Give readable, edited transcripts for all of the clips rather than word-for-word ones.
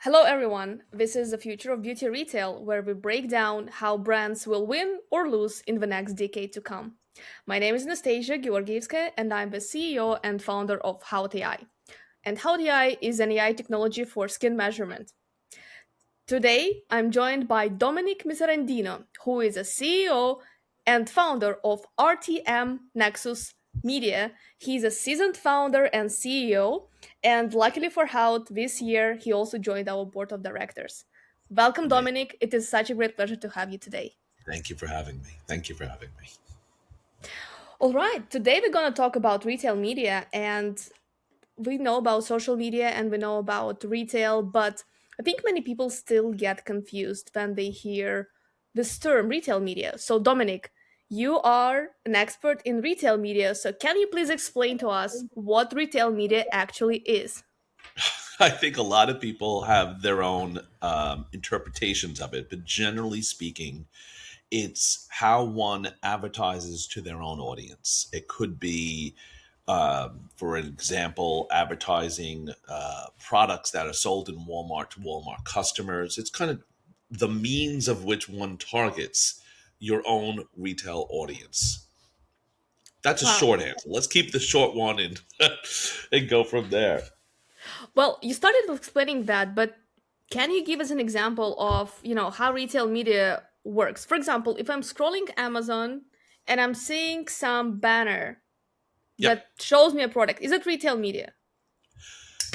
Hello, everyone. This is the future of beauty retail, where we break down how brands will win or lose in the next decade to come. My name is Anastasia Georgievskaya, and I'm the CEO and founder of Haut.AI. And Haut.AI is an AI technology for skin measurement. Today, I'm joined by Dominick Miserandino, who is a CEO and founder of RTMNexus Media. He's a seasoned founder and CEO, and luckily for Hout, this year he also joined our board of directors. Welcome, Amazing. Dominic. It is such a great pleasure to have you today. Thank you for having me. Thank you for having me. All right, today we're going to talk about retail media, and we know about social media and we know about retail, but I think many people still get confused when they hear this term retail media. So, Dominic, you are an expert in retail media. So, can you please explain to us what retail media actually is? I think a lot of people have their own interpretations of it, but generally speaking, it's how one advertises to their own audience. It could be, for example, advertising products that are sold in Walmart to Walmart customers. It's kind of the means of which one targets your own retail audience. That's a Wow. short answer. Let's keep the short one and and go from there. Well, you started explaining that, but can you give us an example of, how retail media works? For example, if I'm scrolling Amazon and I'm seeing some banner Yep. that shows me a product. Is it retail media?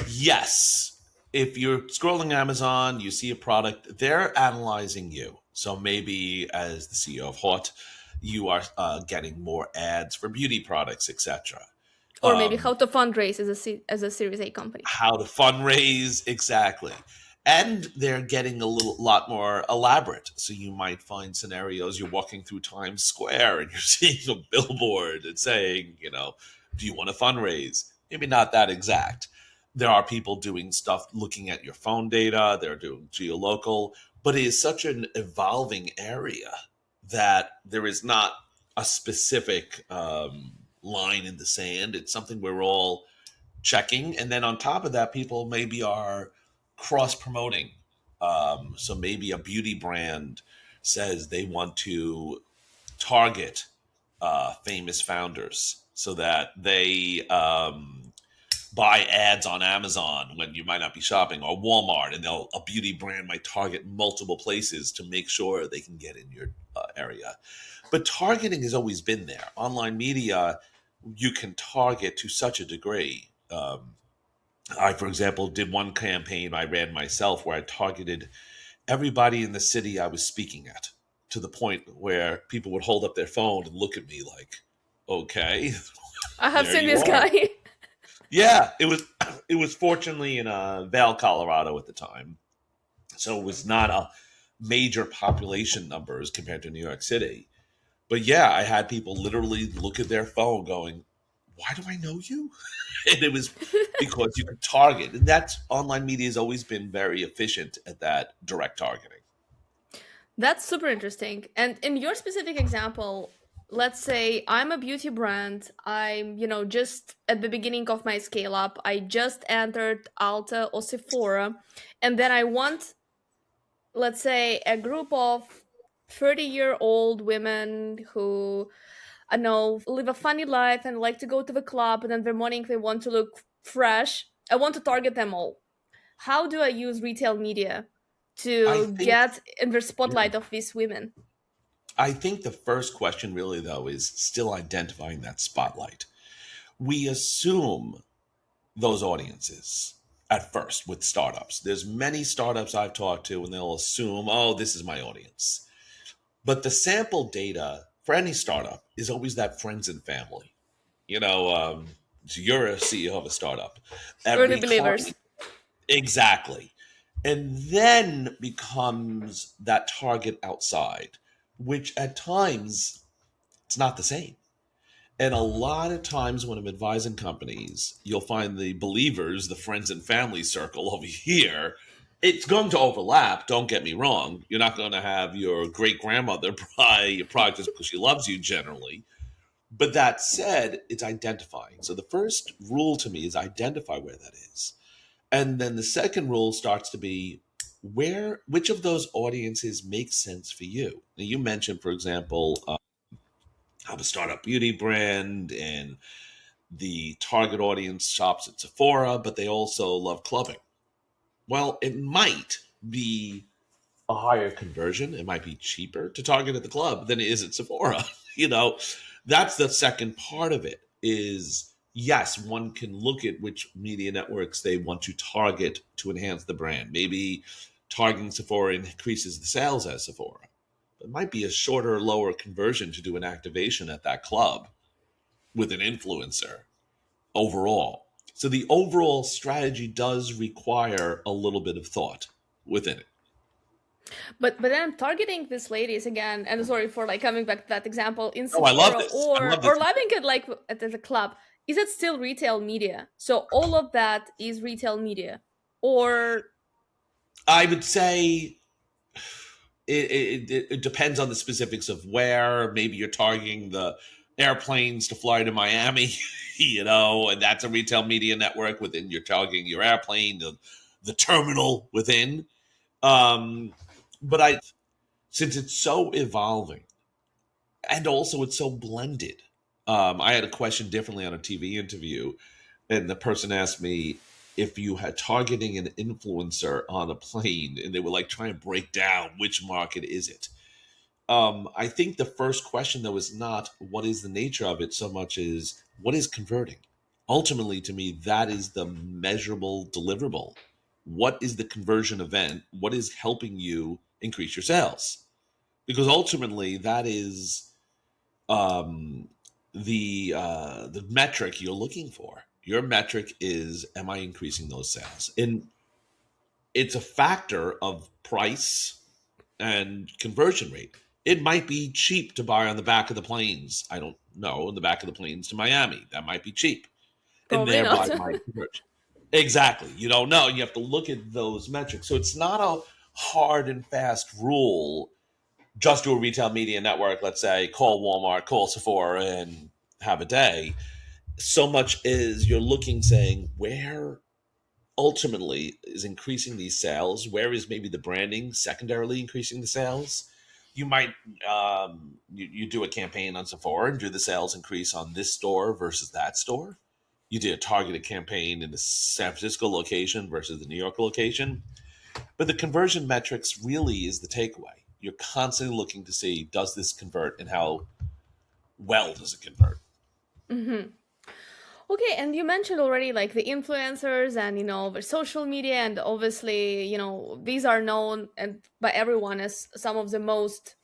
Yes. If you're scrolling Amazon, you see a product, they're analyzing you. So maybe as the CEO of Haut, you are getting more ads for beauty products, etc. Or maybe how Um, to fundraise as a Series A company? how to fundraise, exactly. And they're getting a lot more elaborate. So you might find scenarios you're walking through Times Square and you're seeing a billboard and saying, do you want to fundraise? Maybe not that exact. There are people doing stuff looking at your phone data, they're doing geolocal, but it is such an evolving area that there is not a specific line in the sand. It's something we're all checking. And then on top of that, people maybe are cross promoting. So maybe a beauty brand says they want to target famous founders so that they buy ads on Amazon when you might not be shopping, or Walmart, and a beauty brand might target multiple places to make sure they can get in your area. But targeting has always been there. Online media, you can target to such a degree. I, for example, did one campaign I ran myself where I targeted everybody in the city I was speaking at, to the point where people would hold up their phone and look at me like, okay, I have there seen you this are. guy. Yeah, it was fortunately in Vail, Colorado at the time. So it was not a major population numbers compared to New York City. But yeah, I had people literally look at their phone going, why do I know you? And it was because you could target. And that's online media has always been very efficient at that direct targeting. That's super interesting. And in your specific example, let's say I'm a beauty brand. I'm, just at the beginning of my scale up. I just entered Ulta or Sephora. And then I want, let's say, a group of 30-year-old women who I know live a funny life and like to go to the club, and then the morning they want to look fresh. I want to target them all. How do I use retail media I to think get in the yeah. spotlight of these women? I think the first question really though is still identifying that spotlight. We assume those audiences at first with startups. There's many startups I've talked to and they'll assume, oh, this is my audience. But the sample data for any startup is always that friends and family. You know, so you're a CEO of a startup. Early Every believers. client, exactly. And then becomes that target outside, which at times it's not the same. And a lot of times when I'm advising companies, you'll find the believers, the friends and family circle over here. It's going to overlap. Don't get me wrong. You're not going to have your great grandmother buy your product just because she loves you generally. But that said, it's identifying. So the first rule to me is identify where that is. And then the second rule starts to be which of those audiences makes sense for you. Now, you mentioned, for example, I'm a startup beauty brand and the target audience shops at Sephora, but they also love clubbing. Well, it might be a higher conversion. It might be cheaper to target at the club than it is at Sephora. you know, that's the second part of it is yes, one can look at which media networks they want to target to enhance the brand. Maybe targeting Sephora increases the sales at Sephora. It might be a shorter, lower conversion to do an activation at that club with an influencer overall. So the overall strategy does require a little bit of thought within it. But then I'm targeting these ladies again, and sorry for like coming back to that example in Oh, I love Sephora this. I love or this. living it like at the club. Is it still retail media? So all of that is retail media, or I would say it depends on the specifics of where. Maybe you're targeting the airplanes to fly to Miami, and that's a retail media network within. You're targeting your airplane, the terminal within. But since it's so evolving and also it's so blended. I had a question differently on a TV interview, and the person asked me if you had targeting an influencer on a plane, and they were like trying to break down which market is it. I think the first question though is not what is the nature of it so much as what is converting. Ultimately, to me, that is the measurable deliverable. What is the conversion event? What is helping you increase your sales? Because ultimately, that is um, the metric you're looking for. Your metric is, am I increasing those sales? And it's a factor of price and conversion rate. It might be cheap to buy on the back of the planes. I don't know, on the back of the planes to Miami. That might be cheap, and probably not. thereby my conversion. Exactly. You don't know. You have to look at those metrics. So it's not a hard and fast rule. Just do a retail media network, let's say, call Walmart, call Sephora, and have a day. So much is you're looking, saying, where ultimately is increasing these sales? Where is maybe the branding secondarily increasing the sales? You might you do a campaign on Sephora and do the sales increase on this store versus that store. You did a targeted campaign in the San Francisco location versus the New York location. But the conversion metrics really is the takeaway. You're constantly looking to see, does this convert and how well does it convert? hmm Okay, and you mentioned already like the influencers and the social media, and obviously these are known and by everyone as some of the most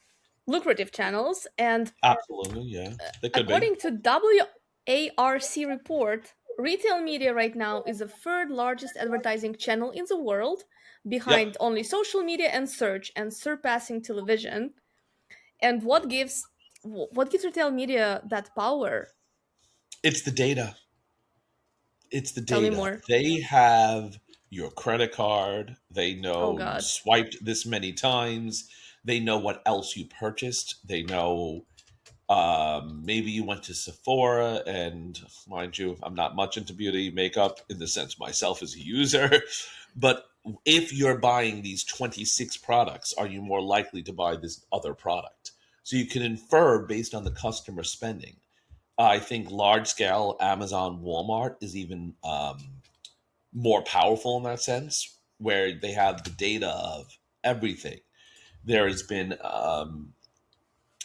lucrative channels. And Absolutely, yeah. They could be. according to WARC report, retail media right now is the third largest advertising channel in the world, Yep. behind only social media and search, and surpassing television. And what gives retail media that power? It's the data. It's the Tell me data. more. They have your credit card. They Oh know you God. swiped this many times. They know what else you purchased. They know maybe you went to Sephora, and mind you, I'm not much into beauty makeup in the sense myself as a user. But if you're buying these 26 products, are you more likely to buy this other product? So you can infer based on the customer spending. I think large scale Amazon, Walmart is even more powerful in that sense, where they have the data of everything. There has been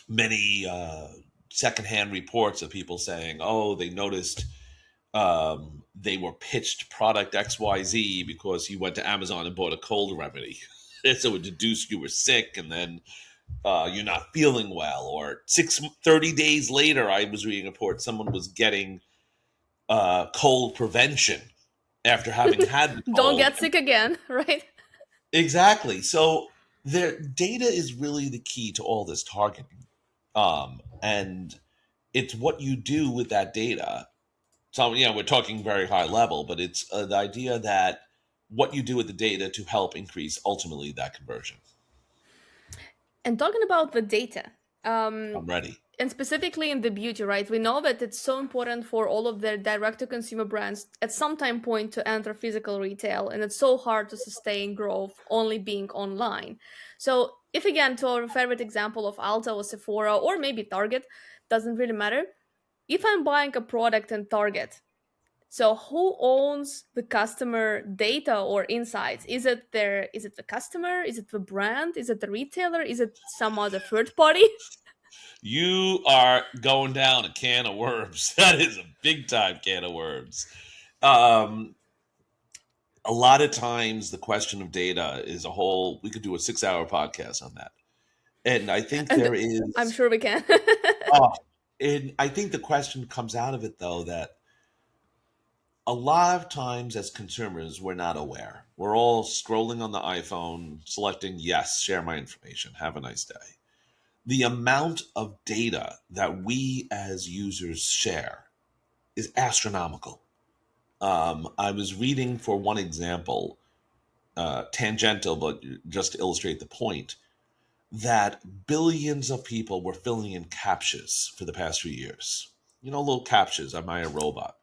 many secondhand reports of people saying, "Oh, they noticed they were pitched product XYZ because you went to Amazon and bought a cold remedy." So it deduced you were sick, and then you're not feeling well. Or 30 days later, I was reading a report someone was getting cold prevention after having had the Don't cold. get sick again, right? Exactly. So their data is really the key to all this targeting. And it's what you do with that data. So, we're talking very high level, but it's the idea that what you do with the data to help increase ultimately that conversion. And talking about the data, um, I'm ready. And specifically in the beauty, right? We know that it's so important for all of their direct to consumer brands at some time point to enter physical retail, and it's so hard to sustain growth only being online. So, if again, to our favorite example of Ulta or Sephora or maybe Target, doesn't really matter. If I'm buying a product in Target, so who owns the customer data or insights? Is it the customer? Is it the brand? Is it the retailer? Is it some other third party? You are going down a can of worms. That is a big time can of worms. Um, a lot of times, the question of data is a whole. We could do a 6 hour podcast on that, and I think And there I'm is. sure we can. Oh, and I think the question comes out of it though that a lot of times as consumers we're not aware. We're all scrolling on the iPhone, selecting yes, share my information, have a nice day. The amount of data that we as users share is astronomical. I was reading for one example, tangential, but just to illustrate the point, that billions of people were filling in captchas for the past few years. You know, little captchas, am I a robot?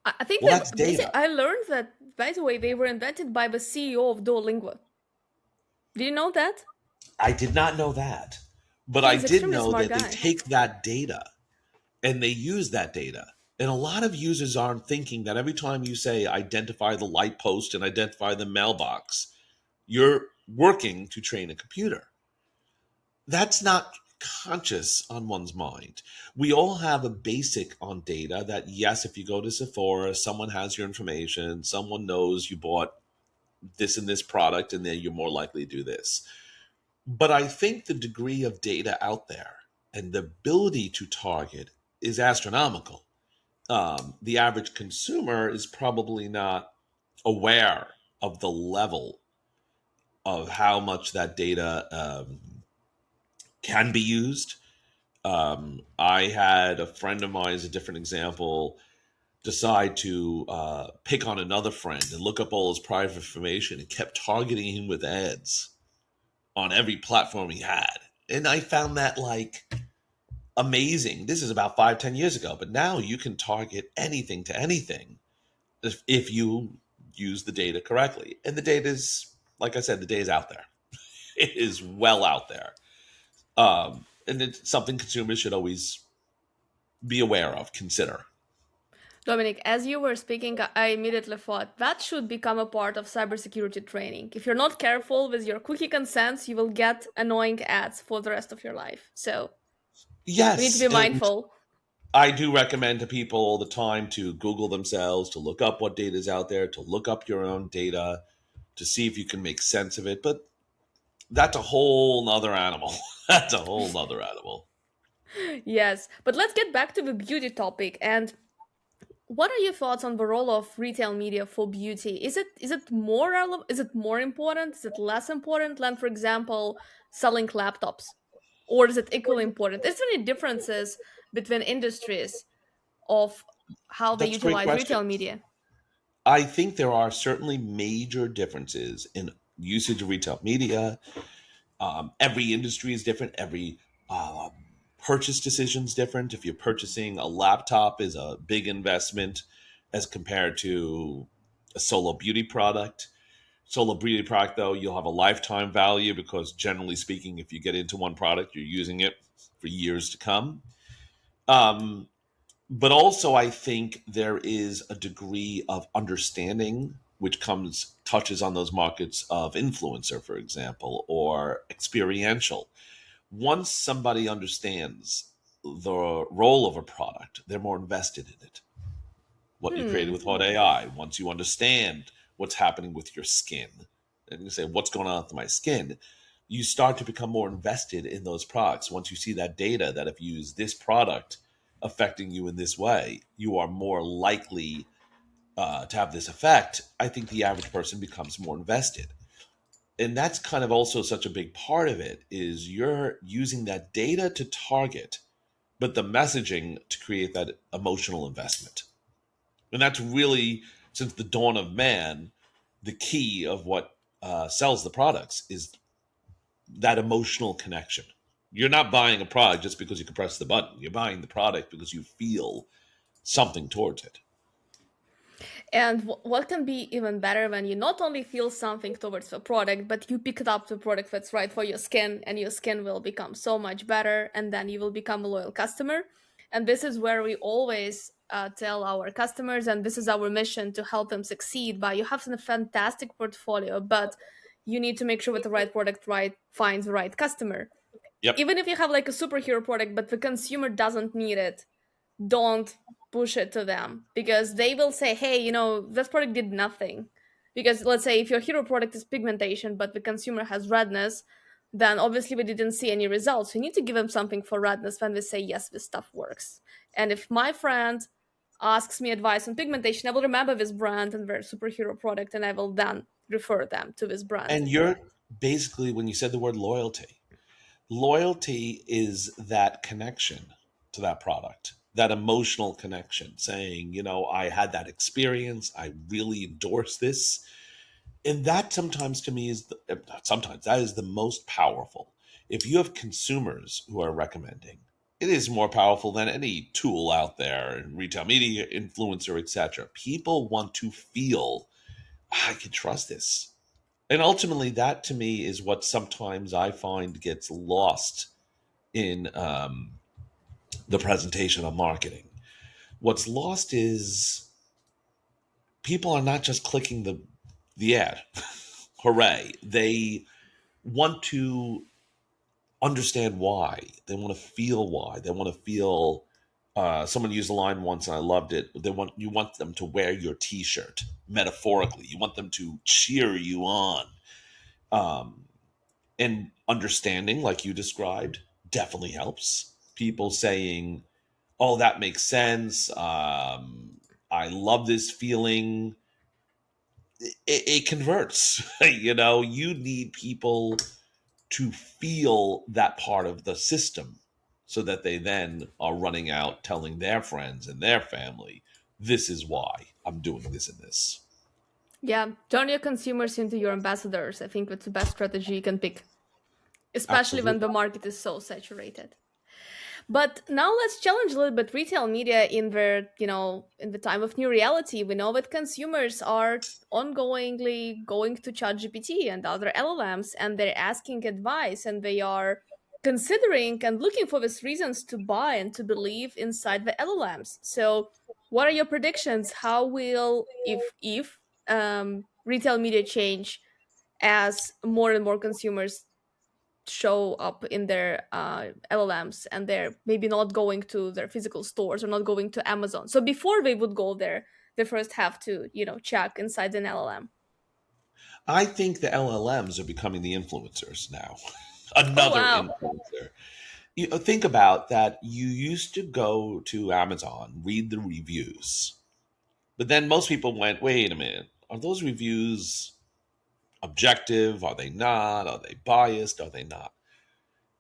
I think Well, that that's basically data. I learned that, by the way, they were invented by the CEO of Duolingo. Do you know that? I did not know that. But I He's did extremely know smart that they guy. take that data and they use that data. And a lot of users aren't thinking that every time you say identify the light post and identify the mailbox, you're working to train a computer. That's not conscious on one's mind. We all have a basic on data that, yes, if you go to Sephora, someone has your information, someone knows you bought this and this product, and then you're more likely to do this. But I think the degree of data out there and the ability to target is astronomical. The average consumer is probably not aware of the level of how much that data can be used. I had a friend of mine, as a different example, decide to pick on another friend and look up all his private information and kept targeting him with ads on every platform he had. And I found that like amazing. This is about 5, 10 years ago, but now you can target anything to anything if you use the data correctly. And the data is, like I said, the data is out there. It is well out there. And it's something consumers should always be aware of, consider. Dominic, as you were speaking, I immediately thought that should become a part of cybersecurity training. If you're not careful with your cookie consents, you will get annoying ads for the rest of your life. So we need to Yes, be and mindful. I do recommend to people all the time to Google themselves, to look up what data is out there, to look up your own data, to see if you can make sense of it. But that's a whole nother animal. That's a whole nother animal. Yes, but let's get back to the beauty topic. And what are your thoughts on the role of retail media for beauty? Is it more relevant? Is it more important? Is it less important than, for example, selling laptops? Or is it equally important? Is there any differences between industries of how they That's a great utilize question. retail media? I think there are certainly major differences in usage of retail media. Every industry is different. Every um, purchase decision is different. If you're purchasing a laptop, is a big investment as compared to a solo beauty product. Solo beauty product, though, you'll have a lifetime value because generally speaking, if you get into one product, you're using it for years to come. Um, but also, I think there is a degree of understanding which comes touches on those markets of influencer, for example, or experiential. Once somebody understands the role of a product, they're more invested in it. What you created Hmm. with Haut.AI, once you understand what's happening with your skin, and you say, what's going on with my skin? You start to become more invested in those products. Once you see that data that if you use this product affecting you in this way, you are more likely to have this effect. I think the average person becomes more invested. And that's kind of also such a big part of it is you're using that data to target, but the messaging to create that emotional investment. And that's really, since the dawn of man, the key of what sells the products is that emotional connection. You're not buying a product just because you can press the button. You're buying the product because you feel something towards it. And what can be even better when you not only feel something towards the product, but you pick it up the product that's right for your skin, and your skin will become so much better, and then you will become a loyal customer. And this is where we always tell our customers, and this is our mission to help them succeed. By you have a fantastic portfolio, but you need to make sure that the right product right finds the right customer. Yep. Even if you have like a superhero product, but the consumer doesn't need it, don't push it to them, because they will say, hey, this product did nothing. Because let's say if your hero product is pigmentation but the consumer has redness, then obviously we didn't see any results. We need to give them something for redness when we say yes, this stuff works. And if my friend asks me advice on pigmentation, I will remember this brand and their superhero product, and I will then refer them to this brand. And you're basically, when you said the word loyalty, loyalty is that connection to that product, that emotional connection, saying, I had that experience. I really endorse this. And that sometimes to me is sometimes that is the most powerful. If you have consumers who are recommending, it is more powerful than any tool out there, retail media, influencer, etc. People want to feel, I can trust this. And ultimately, that to me is what sometimes I find gets lost in the presentation of marketing. What's lost is people are not just clicking the ad. Hooray. They want to understand why. They want to feel why. They want to feel. Someone used a line once, and I loved it. You want them to wear your T-shirt metaphorically. You want them to cheer you on, um, and understanding, like you described, definitely helps. People saying, "Oh, that makes sense. I love this feeling." It converts. You need people to feel that part of the system so that they then are running out telling their friends and their family, this is why I'm doing this and this. Yeah, turn your consumers into your ambassadors. I think that's the best strategy you can pick, especially when the Absolutely. market is so saturated. But now let's challenge a little bit retail media in in the time of new reality. We know that consumers are ongoingly going to ChatGPT and other LLMs, and they're asking advice, and they are considering and looking for these reasons to buy and to believe inside the LLMs. So what are your predictions? How will, if retail media change as more and more consumers show up in their LLMs, and they're maybe not going to their physical stores or not going to Amazon? So before they would go there, they first have to, check inside an LLM. I think the LLMs are becoming the influencers now. Oh, Another wow. influencer. Think about that. You used to go to Amazon, read the reviews, but then most people went, wait a minute, are those reviews objective? Are they not? Are they biased? Are they not?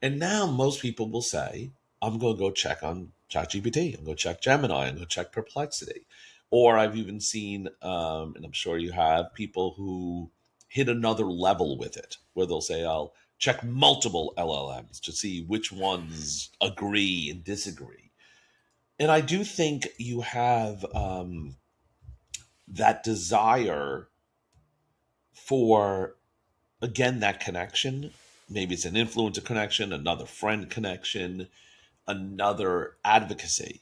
And now most people will say, I'm going to go check on ChatGPT. I'm going to check Gemini. I'm going to check Perplexity. Or I've even seen, and I'm sure you have, people who hit another level with it, where they'll say, I'll check multiple LLMs to see which ones agree and disagree. And I do think you have that desire for, again, that connection. Maybe it's an influencer connection, another friend connection, another advocacy.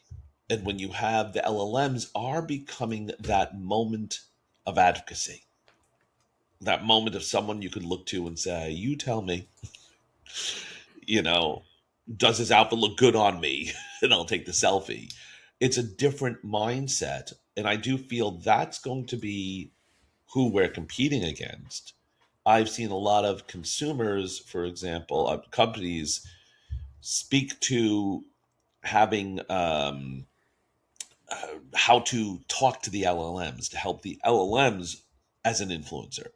And when you have the LLMs are becoming that moment of advocacy, that moment of someone you could look to and say, you tell me, you know, does this outfit look good on me? And I'll take the selfie. It's a different mindset. And I do feel that's going to be who we're competing against. I've seen a lot of consumers, for example, companies speak to having how to talk to the LLMs to help the LLMs as an influencer.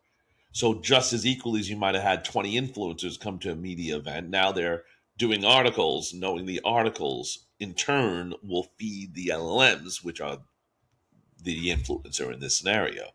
So just as equally as you might have had 20 influencers come to a media event, now they're doing articles, knowing the articles in turn will feed the LLMs, which are the influencer in this scenario.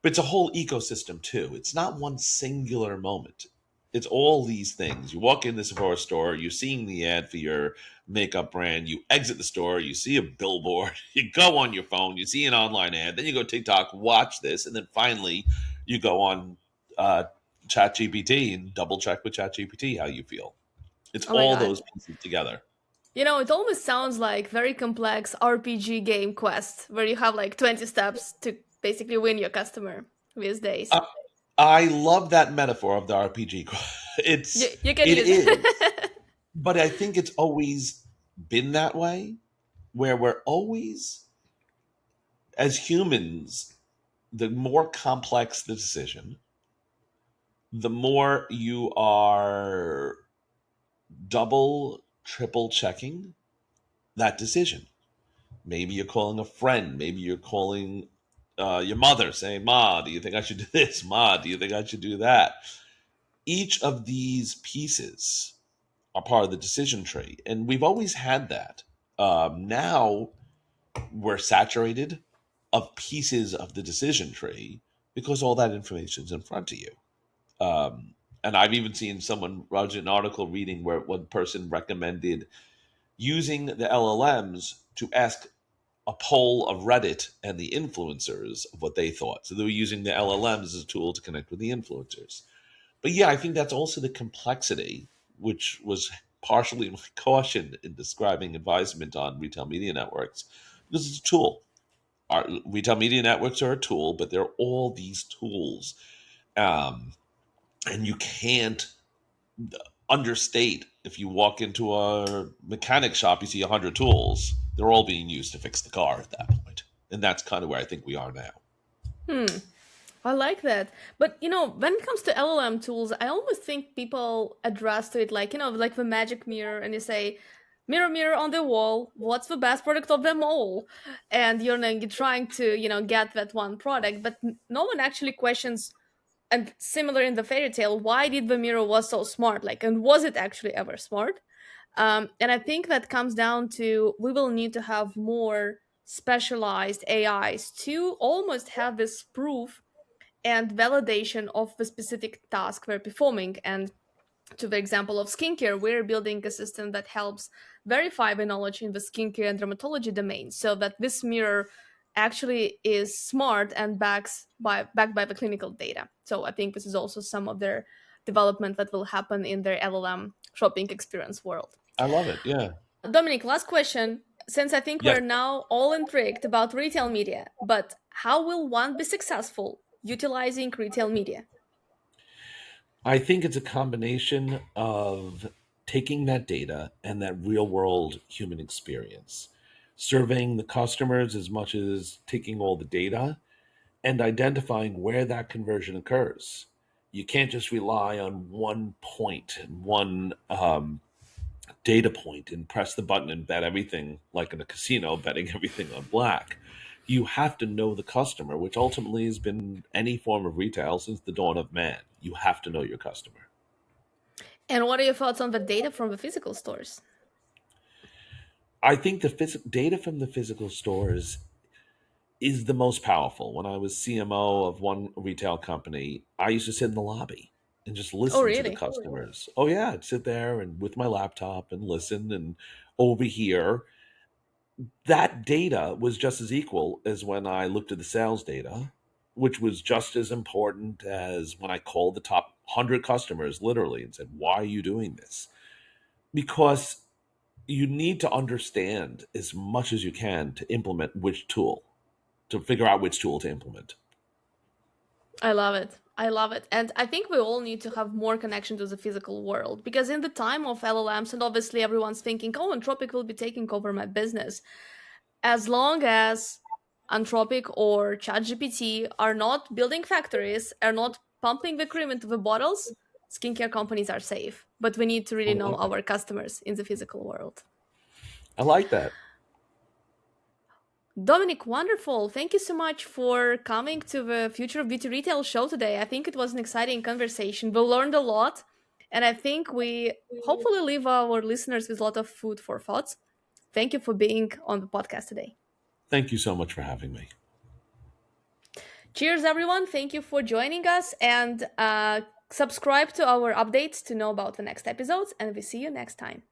But it's a whole ecosystem too. It's not one singular moment. It's all these things. You walk in the Sephora store, you're seeing the ad for your makeup brand, you exit the store, you see a billboard, you go on your phone, you see an online ad, then you go TikTok, watch this, and then finally you go on uh, ChatGPT and double check with ChatGPT how you feel. It's Oh my all god. those pieces together. It almost sounds like very complex RPG game quest where you have like 20 steps to basically win your customer these days. Uh, I love that metaphor of the RPG. You can It use is, it. but I think it's always been that way, where we're always, as humans, the more complex the decision, the more you are double, triple checking that decision. Maybe you're calling a friend. Maybe you're calling your mother saying, "Ma, do you think I should do this? Ma, do you think I should do that?" Each of these pieces are part of the decision tree. And we've always had that. Now we're saturated of pieces of the decision tree because all that information is in front of you. And I've even seen someone wrote an article reading where one person recommended using the LLMs to ask a poll of Reddit and the influencers of what they thought. So they were using the LLMs as a tool to connect with the influencers. But yeah, I think that's also the complexity, which was partially my caution in describing advisement on retail media networks, because it's a tool. Our retail media networks are a tool, but they're all these tools. Um, and you can't understate if you walk into a mechanic shop, you see 100 tools. They're all being used to fix the car at that point. And that's kind of where I think we are now. Hmm. I like that. But when it comes to LLM tools, I almost think people address to it like, like the magic mirror and you say, mirror, mirror on the wall, what's the best product of them all? And you're trying to, get that one product, but no one actually questions. And similar in the fairy tale, why did the mirror was so smart? Like, and was it actually ever smart? And I think that comes down to we will need to have more specialized AIs to almost have this proof and validation of the specific task we're performing. And to the example of skincare, we're building a system that helps verify the knowledge in the skincare and dermatology domain so that this mirror actually is smart and backed by the clinical data. So I think this is also some of their development that will happen in their LLM shopping experience world. I love it. Yeah. Dominic, last question. Since I think we're Yes. now all intrigued about retail media, but how will one be successful utilizing retail media? I think it's a combination of taking that data and that real world human experience, surveying the customers as much as taking all the data and identifying where that conversion occurs. You can't just rely on one point and one data point and press the button and bet everything like in a casino, betting everything on black. You have to know the customer, which ultimately has been any form of retail since the dawn of man. You have to know your customer. And what are your thoughts on the data from the physical stores? I think the data from the physical stores is the most powerful. When I was CMO of one retail company, I used to sit in the lobby and just Oh, listen to the really? customers. Oh yeah, I'd sit there and with my laptop and listen and overhear. That data was just as equal as when I looked at the sales data, which was just as important as when I called the top 100 customers literally and said, "Why are you doing this?" Because you need to understand as much as you can to implement which tool, to figure out which tool to implement. I love it. I love it. And I think we all need to have more connection to the physical world because in the time of LLMs, and obviously everyone's thinking, oh, Anthropic will be taking over my business. As long as Anthropic or ChatGPT are not building factories, are not pumping the cream into the bottles, skincare companies are safe. But we need to I really know like that. our customers in the physical world. I like that. Dominic, wonderful. Thank you so much for coming to the Future of Beauty Retail show today. I think it was an exciting conversation. We learned a lot, and I think we hopefully leave our listeners with a lot of food for thoughts. Thank you for being on the podcast today. Thank you so much for having me. Cheers, everyone. Thank you for joining us. And Subscribe to our updates to know about the next episodes, and we see you next time.